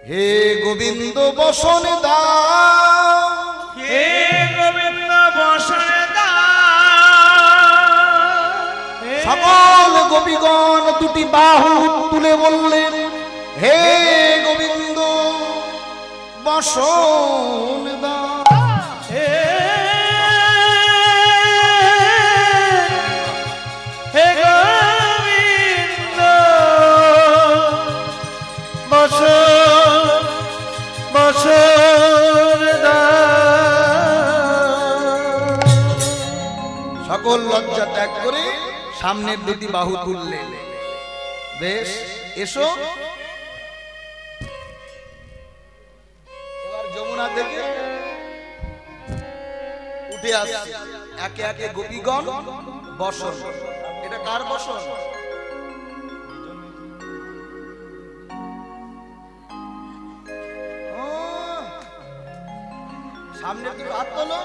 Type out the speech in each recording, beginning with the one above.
হে গোবিন্দ বসন দাও, হে গোবিন্দ বসন দাও। সকল গোপীগণ দুটি বাহু তুলে বললেন, হে গোবিন্দ বসন দাও। হে গোবিন্দ বসন বসন দাও। সকল লজ্জা ত্যাগ করে সামনের দুটি বাহু তুললেন। বেশ, এসো। এবার যমুনা থেকে উঠে আসছে একে একে গোপীগণ বসন। এটা কার বসন? ও, সামনের দুটো হাত তোলো।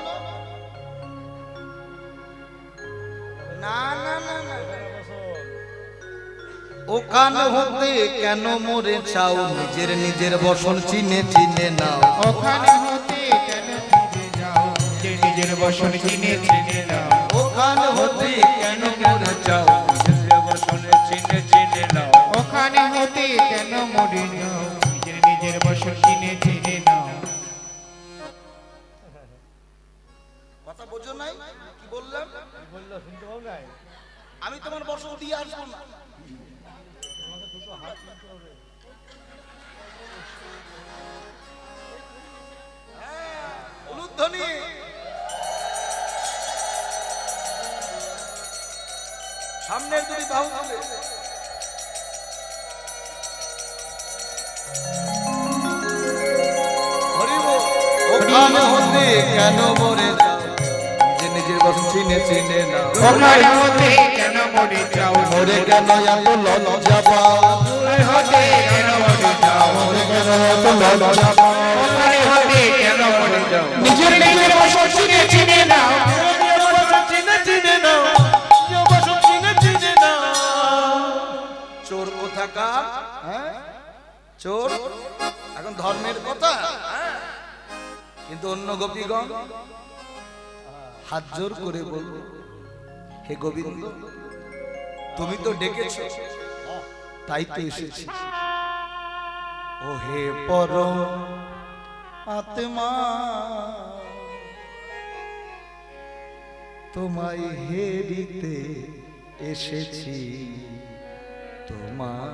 না না না না, ওখান হতে কেন মরে চাও, নিজের নিজের বসন চিনে চিনে নাও। ওখানে হতে কেন ফিরে যাও, যে নিজের বসন চিনে চিনে নাও। ওখান হতে কেন মরে যাও, নিজের বসন চিনে চিনে নাও। ওখানে হতে কেন মরে যাও, নিজের নিজের বসন চিনে চিনে নাও। কথা বোঝো নাই কি বললাম? আমি তোমার বসন দিয়ে আসবো না। উলুধ্বনি। সামনের দুটি বাহু তুলে হরিব। ওখানে হতে কেন মরে যাও, নিজে নিজের বসন চিনে চিনে নাও। ওখানে হতে কেন মরে যাও, মরে কেন এত লজ্জা পাও, ওখানে হতে কেন মরে যাও। মরে কেন এত লজ্জা পাও। ওখানে হতে কেন মরে যাও, নিজের নিজের বসন চিনে চিনে নাও। চোর কোথাকার, হ্যাঁ চোর। এখন ধর্মের কথা, কিন্তু অন্য গোপীগণ হাত জোর করে বলল, হে গোবিন্দ তুমি তো ডেকেছ, তাই তো এসেছি। ও হে পরম আত্মা, তোমায় হেরিতে এসেছি, তোমার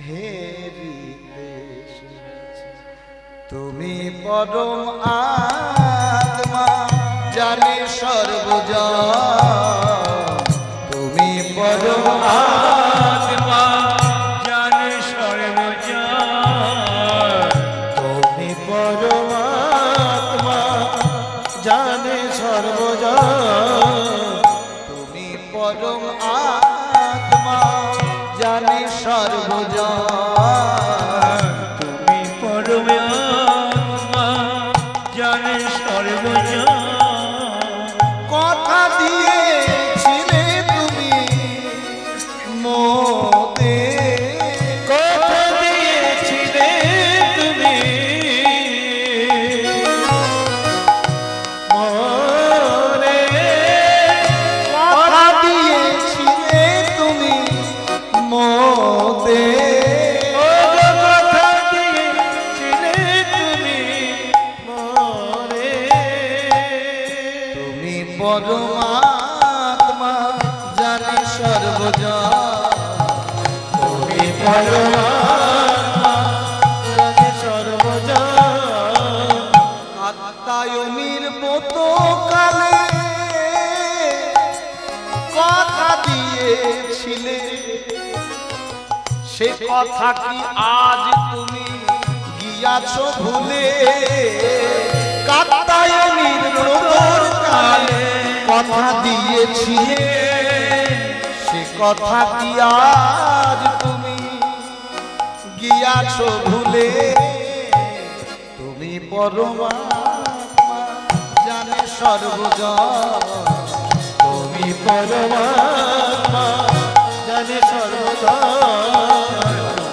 হেরিতে এসেছি। তুমি পরম আত্মা, জানে সর্বজন। তুমি পরম আত্মা, জানে সর্বজন। তুমি পরম আত্মা, জানে সর্বজন। তুমি পরম আত্মা, জানে সর্বজন। তুমি পরম আত্মা, জানে সর্বজন। কথা দিয়েছিলে তুমি মোতে, কথা দিয়েছিলে তুমি মোরে। কথা দিয়েছিলে তুমি মোতে। ও গো, কথা দিয়েছিলে তুমি মোরে। তুমি পরমাত্মা, জানে সর্বজন। তুমি পরমাত্মা, জানে সর্বজন। কাত্যায়নীর মতো কালে কথা দিয়েছিলে, সে কথা কি আজ তুমি গিয়াছ ভুলে? কাত্যায়নীর মতো কালে কথা দিয়েছিলে, সে কথা কি আজ তুমি গিয়াছ ভুলে? তুমি পরমাত্মা, জানে সর্বজন। তুমি পরমাত্মা, জানে সর্বজন।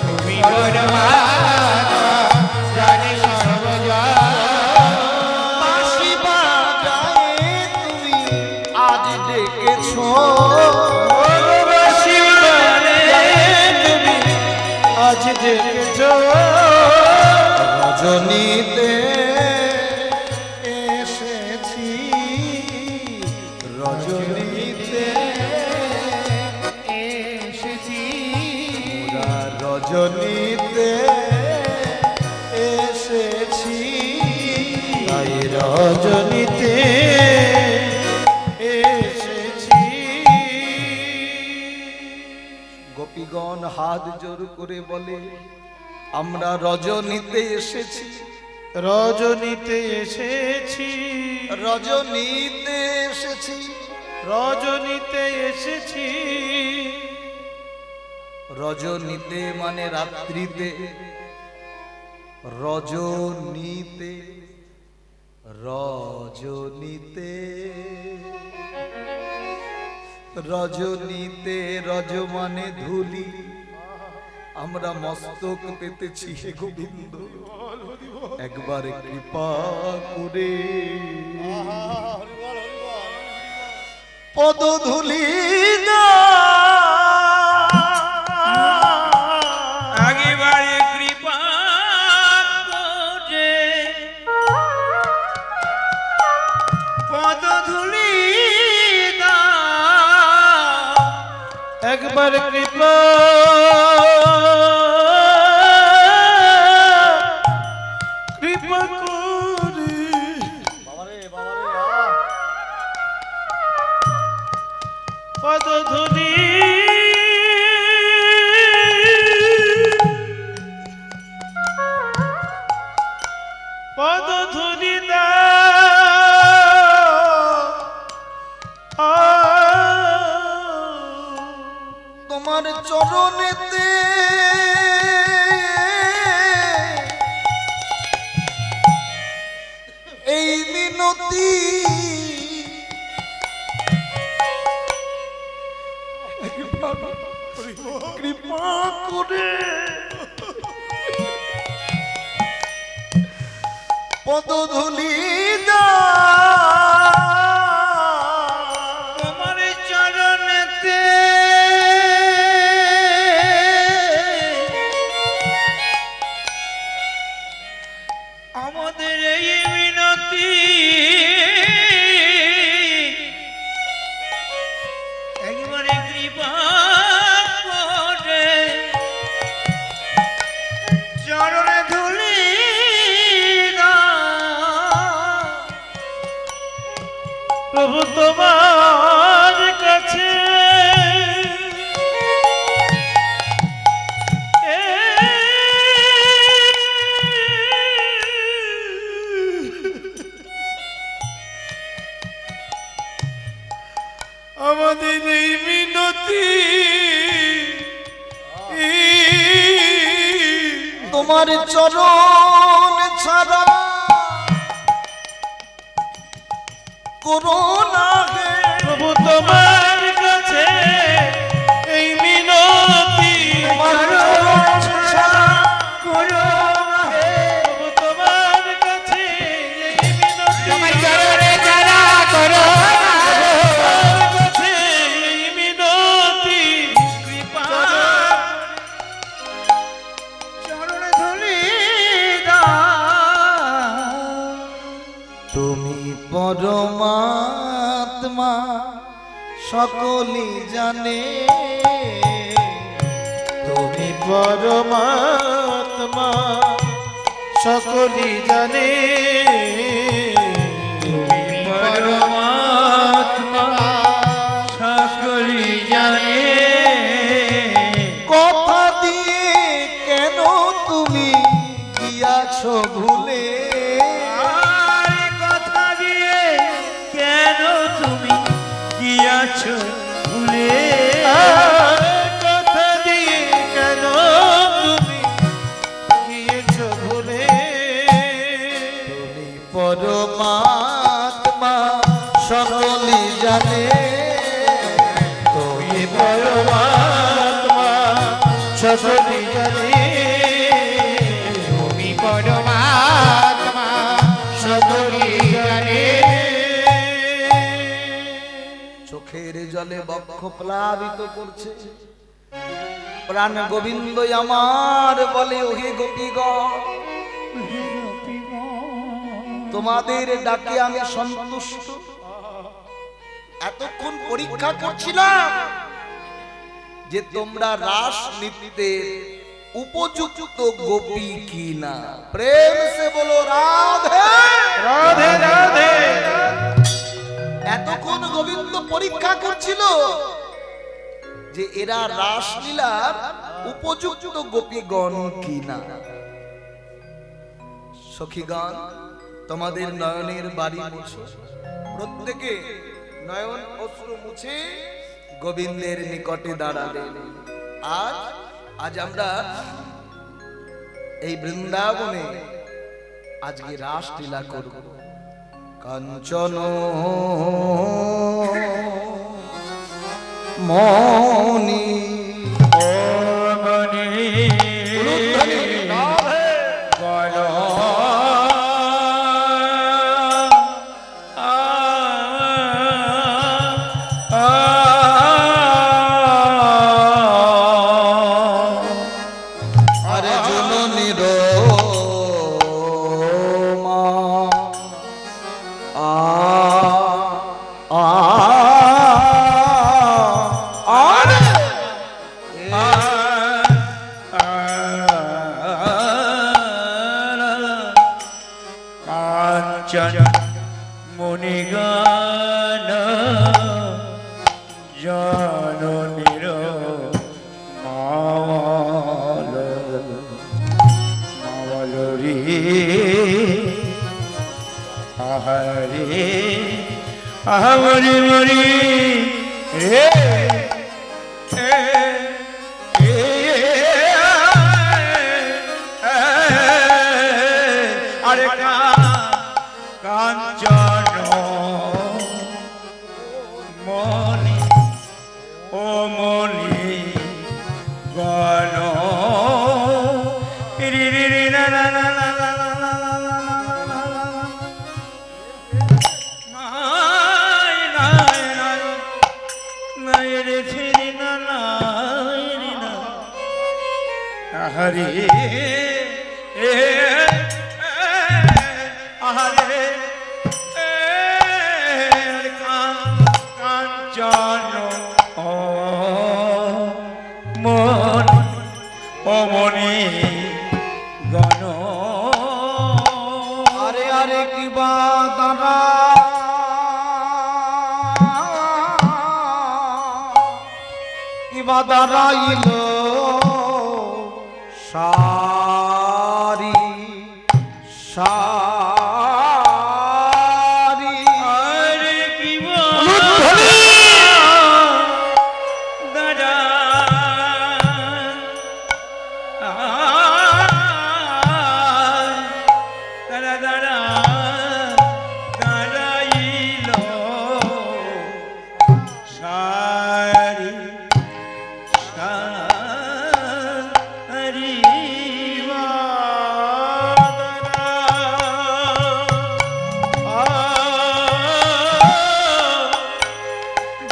তুমি পরমাত্মা, রজনীতে এসেছি, তাই রজনীতে এসেছি। গোপীগণ হাত জোর করে বলে আমরা রজনীতে এসেছি, রজনীতে এসেছি, রজনীতে এসেছি। রজনীতে এসেছি। রজনীতে মানে রাত্রিতে, রজনীতে, রজনীতে, রজনীতে, রজ মানে ধুলি, আমরা মস্তক পেতেছি হে গোবিন্দ, একবার কৃপা করে পদধূলি একেবারে কৃপা করে পদধূলি দাও, একবার কৃপা কৃপা করে পদধূলি পদধূলি তোমার চরণেতে এই মিনতি, কৃপা করে পদধূলি তোমার চরণেতে আমাদের এই মিনতি, একবারে কৃপা করে চরণে ধুলি দাও। প্রভু তোমার কাছে আমাদের এই মিনতি, তোমার চরণ ছাড়া করোনা হে প্রভু তোমার কাছে এই মিনতি, তোমার চরণ ছাড়া করুণা হে, প্রভু তোমার কাছে এই মিনতি, তোমার চরণে যারা করো তোমার কাছে এই মিনতি, কৃপা চরণে ধুলি দাও। তুমি পরমাত্মা সকলই জানে, তুমি পরমাত্মা সকলই জানে, তুমি পরমাত্মা সকলই জানে, কথা দিয়ে কেন তুমি গিয়াছো ভুলে, আর কথা দিয়ে কেন তুমি গিয়াছো ভুলে, কথা দিয়ে কেন তুমি গিয়েছো ভুলে, তুমি পরমাত্মা সকলই জানে, তুমি পরমাত্মা সকলই জানে, তুমি পরমাত্মা সকলই জানে। চোখের জলে বক্ষ প্লাবিত করছে, প্রাণ গোবিন্দ আমার বলে ওহে গোপীগণ, তোমাদের ডাকে আমি সন্তুষ্ট। এতক্ষণ পরীক্ষা করছিলাম যে তোমরা রাস নৃত্যের উপযুক্ত গোপী কি না? প্রেম সে বলো রাধে রাধে রাধে। এতক্ষণ গোবিন্দ পরীক্ষা করছিল যে এরা রাসলীলার উপযুক্ত গোপীগণ কি না। সখীগণ, তোমাদের নয়নের বাড়ি মুছো, প্রত্যেকে নয়ন অশ্রু মুছে গোবিন্দের নিকটে দাঁড়ালেন। আজ আমরা এই বৃন্দাবনে আজকে রাসলীলা করব। কাঞ্চন মনি আরে জননীর মা কাঞ্চন মুনিগান জননীর মাওয়াল মাওয়াল রে আহারে আহারে মরি রে আরে কাঞ্চন মনি ও মনি গণ রি রি রি না না না না না না না না না না না না। নাই নাই নাই নাই রে ফিরি না নাই রে না আহারে আহারে কাঞ্চন মন অমনি গণ আরে আরে কি বা দাঁড়া কি বা দাঁড়াইল সারি সারি আরে কি দাদা দাদা দাদা দাঁড়াইল সারি সারি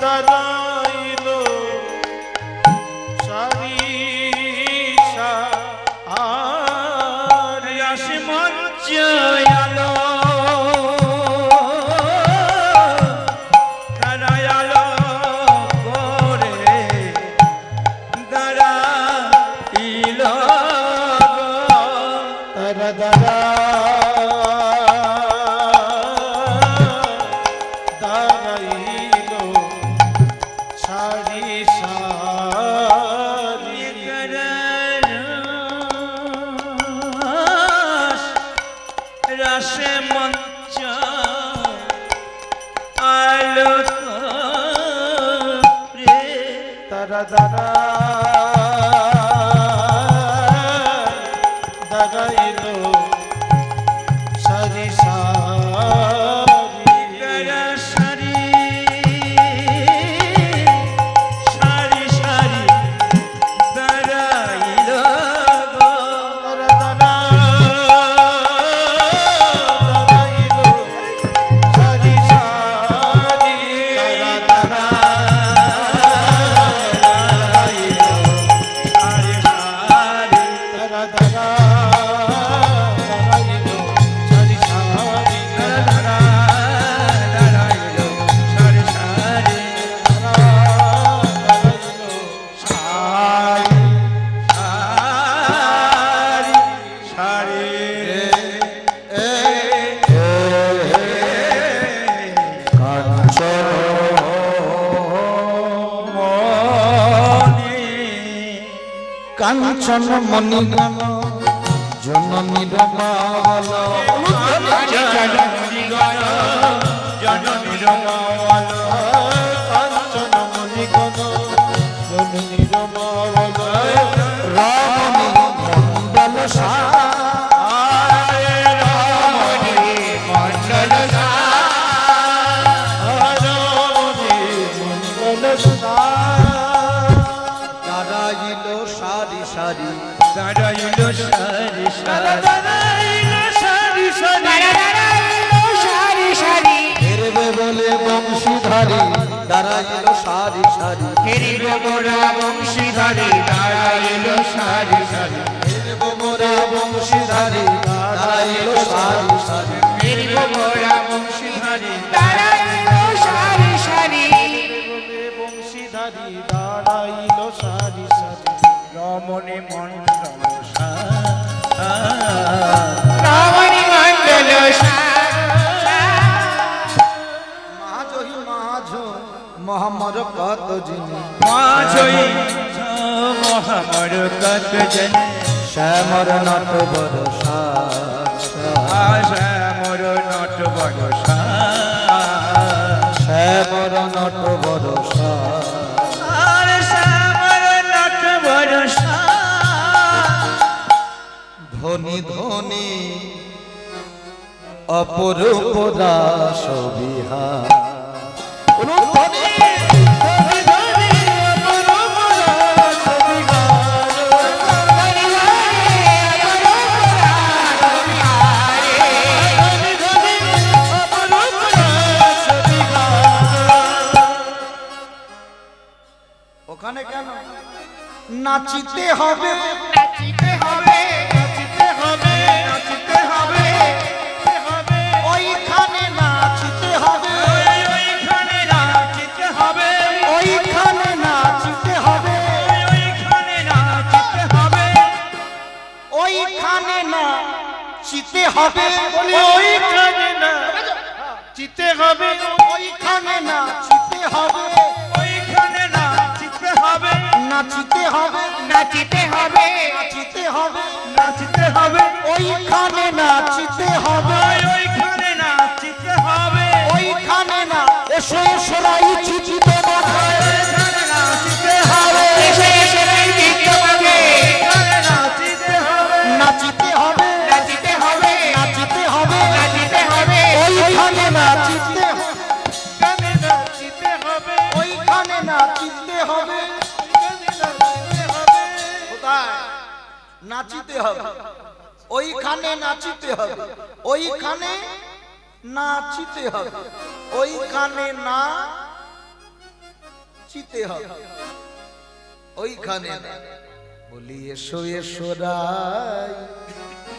দাঁড়াইল সারি সারি আসে মঞ্চ আলো দাঁড়ায়ালো করে দাঁড়াইল তারা দাঁড়া দাঁড়াইল সারি সারি রাসে মঞ্চ আলো রে তারা দাঁড়া দাঁড়াইল সারি সারি সারি সারি সারি দাঁড়াইল তারা দাঁড়া দাঁড়াইল সারি সারি তারা দাঁড়া দাঁড়াইল কাঞ্চন মণিগণ জননী রমা বল জননী গণ জননী রমাবল কাঞ্চন মণিগণ জননী রমা বল রমণী মণ্ডল আরে রমণী মণ্ডল দাঁড়াইল সারি সারি দাঁড়াইল সারি সারি ফেরবে বলে বংশীধারী দাঁড়াইল সারি সারি ফিরিবে মোরা বংশীধারী দাঁড়াইল সারি সারি ফেরবে মোরা বংশীধারী দাঁড়াইল সারি সারি ফিরিবে মোরা বংশীধারী দাঁড়াইল সারি সারি বংশীধারী দাঁড়াইল সারি সারি রমণী মণ্ডল রমণী মণ্ডল মাঝই মাঝ মহামর কত জিনি মাঝই মহামর কত জন শ্যামর নট বড় শ্যামর নট বড় শ্যামর নট বড় আর শ্যামর নট বড় ধনী ধনী অপরূপ রাস বিহার ওখানে কেন নাচিতে হবে নাচিতে হবে নাচিতে হবে নাচিতে হবে ওইখানে নাচিতে হবে ওইখানে নাচিতে হবে ওইখানে নাচিতে হবে ওইখানে নাচিতে হবে ওইখানে নাচিতে হবে ওইখানে নাচিতে হবে ওইখানে নাচিতে হবে ওইখানে নাচিতে হবে নাচিতে হবে নাচিতে হবে নাচিতে হবে নাচিতে হবে ওইখানে নাচিতে হবে ওইখানে নাচিতে হবে ওইখানে না এসো এসো রাই চিচিতে মাথায় ওইখানে নাচিতে হবে এসে এসে গীত গাবে ওইখানে নাচিতে হবে নাচিতে হবে নাচিতে হবে নাচিতে হবে নাচিতে হবে ওইখানে নাচিতে হবে ওইখানে নাচিতে হবে ওইখানে নাচিতে হবে কোথায় নাচিতে হবে ওইখানে নাচিতে হবে ওইখানে নাচিতে হবে ওইখানে নাচিতে হবে ওইখানে না বলি এসো এসো রাই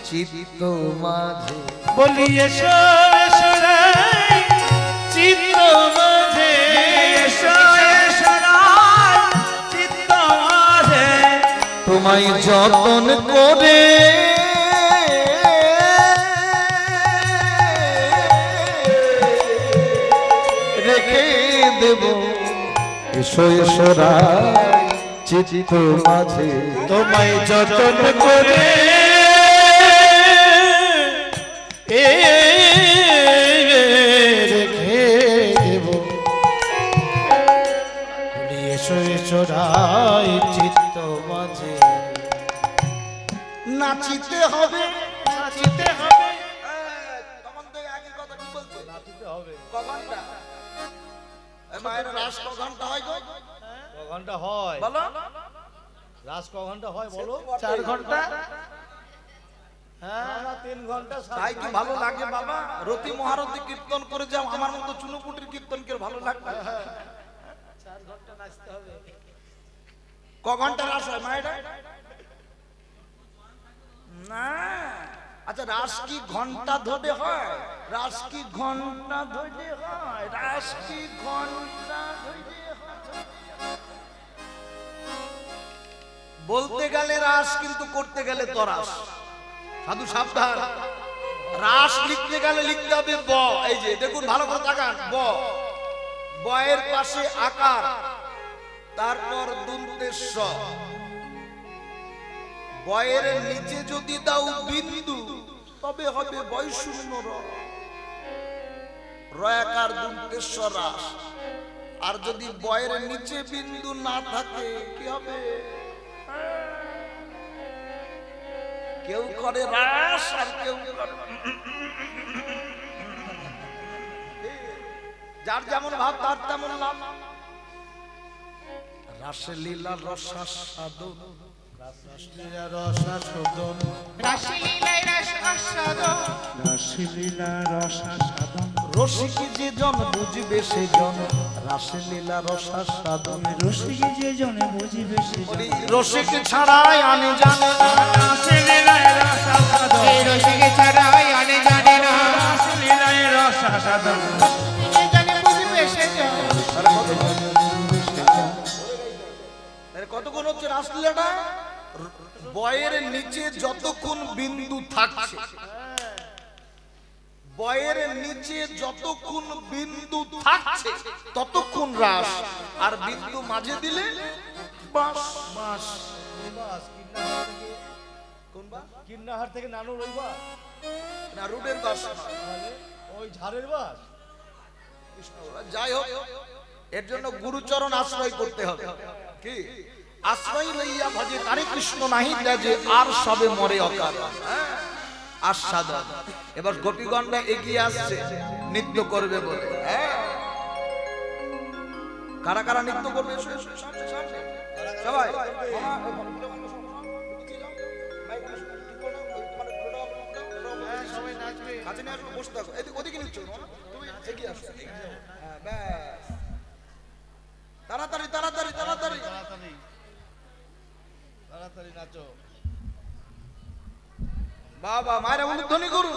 চিত্ত মাঝে বলি এসো এসো রাই চিত্ত মাঝে এসো এসো রাই চিত্ত মাঝে তোমায় যতন করে রেখে দেব এসো এসো রাই চিত্ত মাঝে তোমায় যতন করে রেখে দেব এসো এসো রাই চিত্ত মাঝে নাচিতে হবে নাচিতে হবে তখন থেকে আগের কথা কি বলছে নাচিতে হবে ক ঘন্টা মায়ের রাস ক ঘন্টা হয় গো ঘন্টা হয় বলো রাত ক ঘন্টা হয় বলো 4 ঘন্টা হ্যাঁ 3 ঘন্টা তাই কি ভালো লাগে বাবা রতি মহারতি কীর্তন করে যাও আমার মতো চুনুপুটির কীর্তন কে ভালো লাগবে 4 ঘন্টা নাচতে হবে ক ঘন্টা রাস হয় মায়ের না আচ্ছা রাস কি ঘন্টা ধরে হয় রাস কি ঘন্টা ধরে হয় রাস কি ঘন্টা ধরে হয় বলতে গেলে রাস কিন্তু করতে গেলে তরাস সাধু সাবধান রাস লিখতে গেলে লিখতে হবে ব এই যে দেখুন ভালো করে তাকান ব বয়ের পাশে আকার তারপর দন্তের স বয়ের নিচে যদি দাও বিন্দু তবে হবে বয়শূন্য রয়াকার দুর্গেশ্বর রাস। আর যদি বয়ের নিচে বিন্দু না থাকে কি হবে? কেউ করে রাস আর কেউ করে যার যেমন ভাব তার তেমন লাভ। রাসে লীলা রসাস্বাদন রাসলীলা রসাস্বাদন রাসলীলায় রসাস্বাদন রাসলীলা রসাস্বাদন রসিক যে জন বুঝবে সে জন রাসে লীলা রসাস্বাদন রসিক যে জনে বুঝিবে সে জন রসিক ছাড়াই আনে জানে না রাসলীলায় রসাস্বাদন এই রসিক ছাড়াই আনে জানে না রাসলীলায় রসাস্বাদন যে জনে বুঝিবে সে জন কতক্ষণ হচ্ছে রাসলীলাটা? বয়ের নিচে যতক্ষণ বিন্দু থাকছে, বয়ের নিচে যতক্ষণ বিন্দু থাকছে ততক্ষণ রাস। আর বিন্দু মাঝে দিলে বাস বাস। বাস কিন্নাহার থেকে কোন বাস? কিন্নাহার থেকে নানুর ওই বাস না, রুডের বাস না। তাহলে ওই ঝাড়ের বাস। যাই হোক, এর জন্য গুরুচরণ আশ্রয় করতে হবে। কি আশ্রয় লইয়া ভজে তারে কৃষ্ণ নাহি যে আর সবে মরে অকাল আস্বাদন। এবার গোপীগণরা এগিয়ে আসছে নৃত্য করবে বলে। কারা কারা নৃত্য করবে? এসো, এসো, সামনে, সামনে। সবাই সবাই নাচবে কাছে নিয়ে আসো, বসে থাকো। এদিকে ওদিকে নিচ্ছ না, তুমি এগিয়ে আসো। হ্যাঁ, ব্যাস। তাড়াতাড়ি তাড়াতাড়ি তাড়াতাড়ি। তাড়াতাড়ি তাড়াতাড়ি নাচো। বাবা মায়েরা উলুধ্বনি করুন।